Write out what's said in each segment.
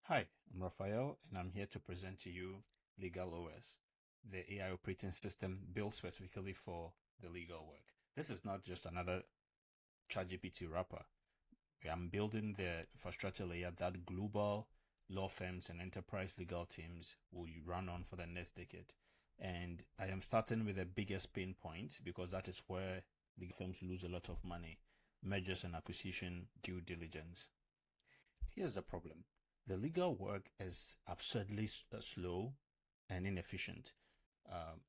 Hi, I'm Raphael, and I'm here to present to you LegalOS, the AI operating system built specifically for the legal work. This is not just another ChatGPT wrapper. I'm building the infrastructure layer that global law firms and enterprise legal teams will run on for the next decade. And I am starting with the biggest pain point because that is where legal firms lose a lot of money: mergers and acquisition due diligence. Here's the problem. The legal work is absurdly slow and inefficient.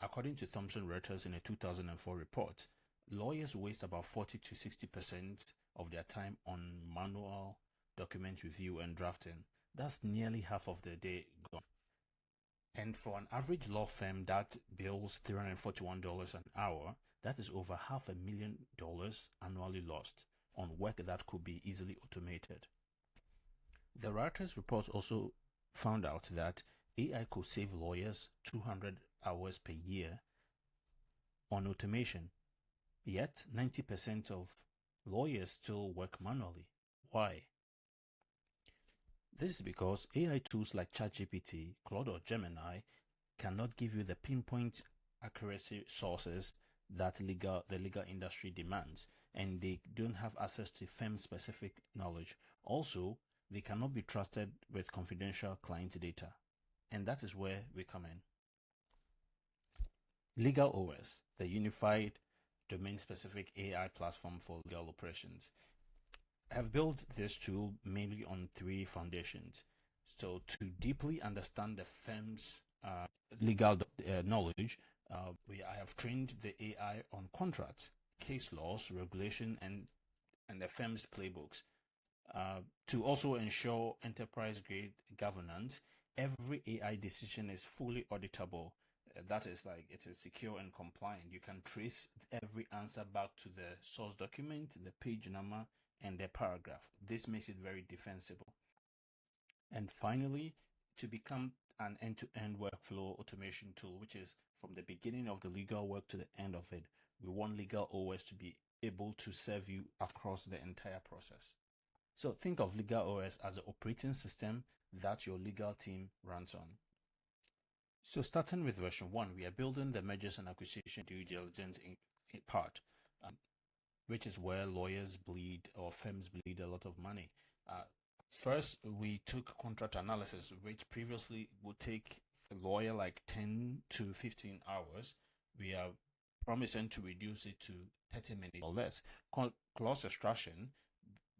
According to Thomson Reuters in a 2004 report, lawyers waste about 40 to 60% of their time on manual document review and drafting. That's nearly half of the day gone. And for an average law firm that bills $341 an hour, that is over $500,000 annually lost on work that could be easily automated. The Reuters report also found out that AI could save lawyers 200 hours per year on automation, yet 90% of lawyers still work manually. Why? This is because AI tools like ChatGPT, Claude, or Gemini cannot give you the pinpoint accuracy sources that the legal industry demands, and they don't have access to firm-specific knowledge. Also, they cannot be trusted with confidential client data, and that is where we come in. LegalOS, the unified domain-specific AI platform for legal operations. I've built this tool mainly on three foundations. So to deeply understand the firm's legal knowledge, I have trained the AI on contracts, case laws, regulation, and the firm's playbooks. To also ensure enterprise-grade governance, every AI decision is fully auditable. That is, like, it is secure and compliant. You can trace every answer back to the source document, the page number, and the paragraph. This makes it very defensible. And finally, to become an end-to-end workflow automation tool, which is from the beginning of the legal work to the end of it, we want LegalOS to be able to serve you across the entire process. So think of LegalOS as the operating system that your legal team runs on. So starting with version 1, we are building the mergers and acquisition due diligence in part, which is where lawyers bleed or firms bleed a lot of money. First, we took contract analysis, which previously would take a lawyer like 10 to 15 hours. We are promising to reduce it to 30 minutes or less. Clause extraction,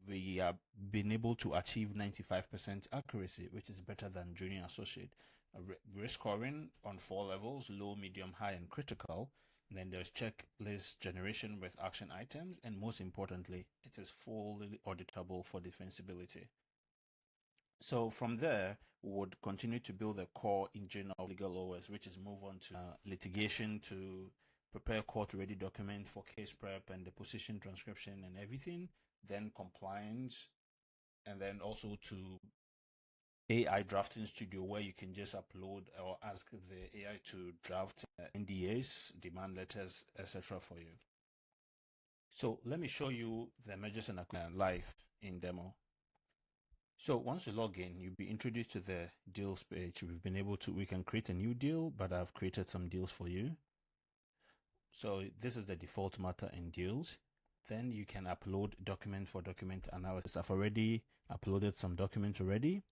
we have been able to achieve 95% accuracy, which is better than junior associate. Risk scoring on 4 levels: low, medium, high, and critical. And then there's checklist generation with action items, and most importantly, it is fully auditable for defensibility. So from there, we would continue to build a core engine of LegalOS, which is move on to litigation, to prepare court-ready document for case prep and deposition transcription and everything, then compliance, and then also to AI drafting studio, where you can just upload or ask the AI to draft NDAs, demand letters, etc. for you. So let me show you the mergers and acquisitions live in demo. So once you log in, you'll be introduced to the deals page. We can create a new deal, but I've created some deals for you. So this is the default matter in deals. Then you can upload document for document analysis. I've already uploaded some documents already.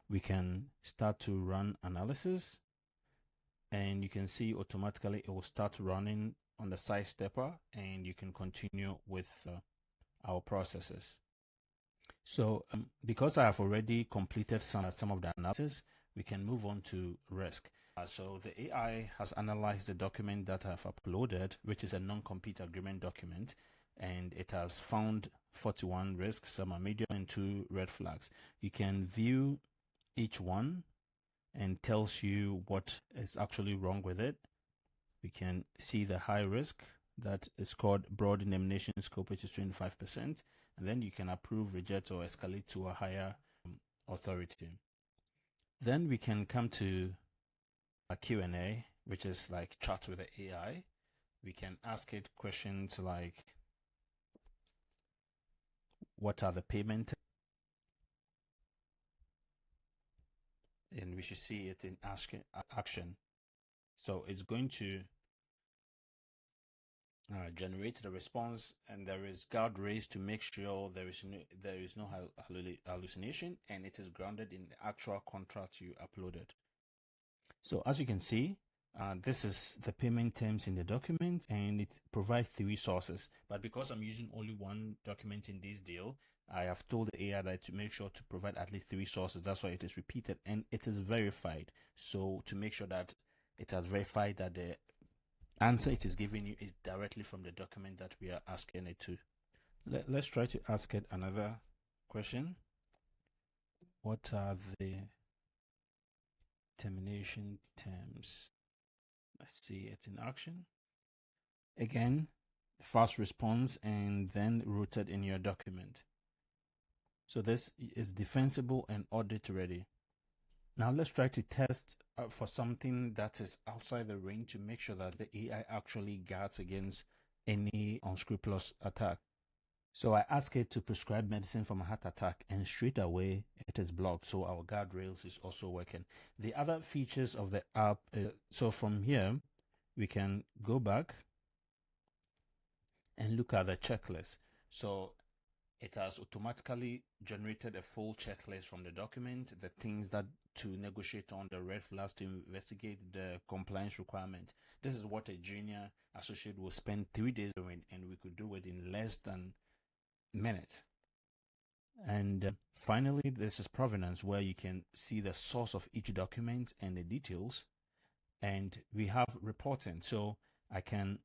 We can start to run analysis, and you can see automatically it will start running on the side stepper, and you can continue with our processes. So because I have already completed some of the analysis, we can move on to risk. So the AI has analyzed the document that I've uploaded, which is a non-compete agreement document, and it has found 41 risks, some are medium and 2 red flags. You can view each one and tells you what is actually wrong with it. We can see the high risk that is called broad indemnation scope, which is 25%, and then you can approve, reject, or escalate to a higher authority. Then we can come to a Q&A, which is like chat with the AI. We can ask it questions like, what are the payment? and we should see it in action. So it's going to generate the response, and there is guardrails to make sure there is no hallucination, and it is grounded in the actual contract you uploaded. So as you can see, this is the payment terms in the document, and it provides 3 sources. But because I'm using only one document in this deal, I have told the AI that to make sure to provide at least 3 sources. That's why it is repeated, and it is verified. So to make sure that it has verified that the answer it is giving you is directly from the document that we are asking it to. Let's try to ask it another question. What are the termination terms? Let's see it in action. Again, fast response and then rooted in your document. So this is defensible and audit ready. Now let's try to test for something that is outside the range to make sure that the AI actually guards against any unscrupulous attack. So I ask it to prescribe medicine for my heart attack, and straight away it is blocked. So our guardrails is also working. The other features of the app, so from here, we can go back and look at the checklist. So it has automatically generated a full checklist from the document, the things that to negotiate on, the red flags to investigate, the compliance requirement. This is what a junior associate will spend 3 days doing, and we could do it in less than minutes. And finally, this is provenance, where you can see the source of each document and the details. And we have reporting, so I can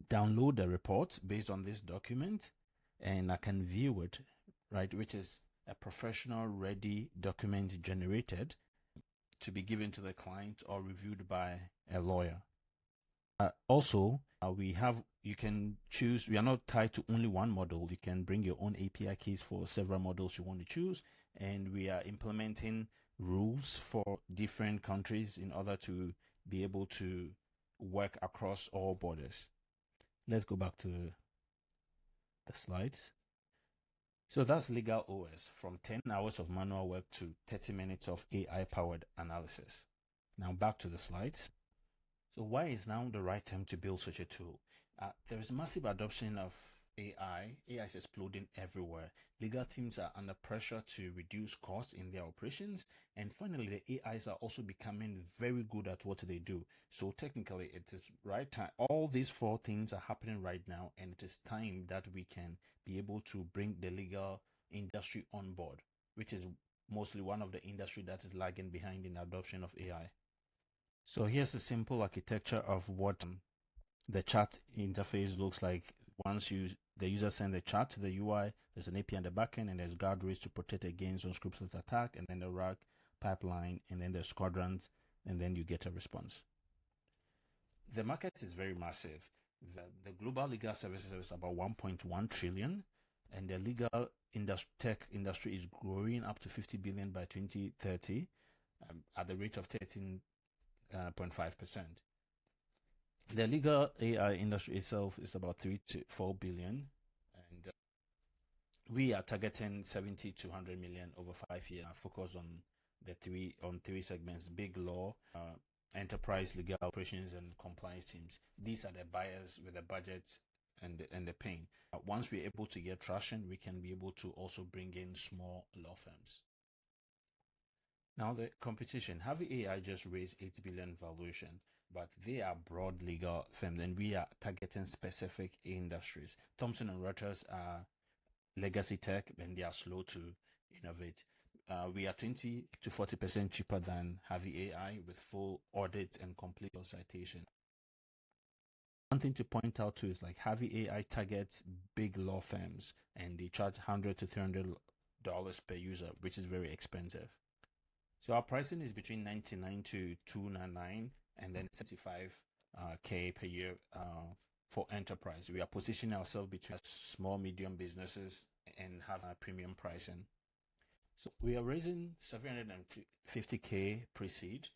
download the report based on this document, and I can view it, right, which is a professional ready document generated to be given to the client or reviewed by a lawyer. Also, you can choose, we are not tied to only one model. You can bring your own API keys for several models you want to choose, and we are implementing rules for different countries in order to be able to work across all borders. Let's go back to the slides. So that's LegalOS, from 10 hours of manual work to 30 minutes of AI-powered analysis. Now back to the slides. So why is now the right time to build such a tool? There is massive adoption of AI. AI is exploding everywhere. Legal teams are under pressure to reduce costs in their operations. And finally, the AIs are also becoming very good at what they do. So technically, it is right time. All these 4 things are happening right now, and it is time that we can be able to bring the legal industry on board, which is mostly one of the industry that is lagging behind in adoption of AI. So here's a simple architecture of what the chat interface looks like. Once the user sends the chat to the UI, there's an API on the backend, and there's guardrails to protect against unscrupulous attack, and then the RAG pipeline, and then there's quadrants, and then you get a response. The market is very massive. The global legal services is about 1.1 trillion, and the legal tech industry is growing up to 50 billion by 2030 at the rate of 13.5%. The legal AI industry itself is about 3 to 4 billion, and we are targeting 70 to 100 million over 5 years. Focus on three segments: big law, enterprise legal operations, and compliance teams. These are the buyers with the budget and the pain. Once we're able to get traction, we can be able to also bring in small law firms. Now the competition. Harvey AI just raised 8 billion valuation, but they are broad legal firms, and we are targeting specific industries. Thomson and Reuters are legacy tech, and they are slow to innovate. We are 20 to 40% cheaper than Harvey AI with full audit and complete citation. One thing to point out too is like Harvey AI targets big law firms, and they charge $100 to $300 per user, which is very expensive. So our pricing is between 99 to 299, and then 75K per year for enterprise. We are positioning ourselves between small, medium businesses and have a premium pricing. So we are raising 750K pre-seed.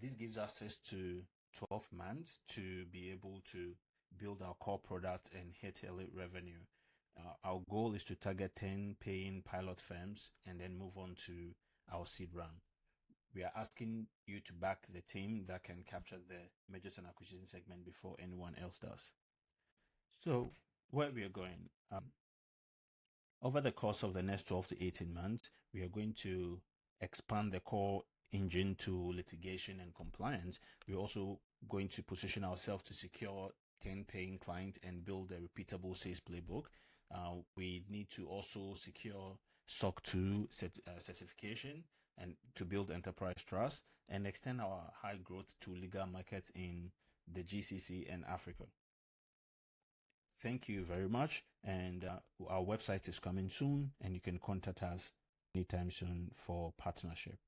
This gives us access to 12 months to be able to build our core product and hit early revenue. Our goal is to target 10 paying pilot firms and then move on to our seed round. we are asking you to back the team that can capture the mergers and acquisition segment before anyone else does. So where we are going, over the course of the next 12 to 18 months, we are going to expand the core engine to litigation and compliance. We're also going to position ourselves to secure 10 paying clients and build a repeatable sales playbook. We need to also secure SOC 2 certification and to build enterprise trust and extend our high growth to legal markets in the GCC and Africa. Thank you very much. And our website is coming soon, and you can contact us anytime soon for partnership.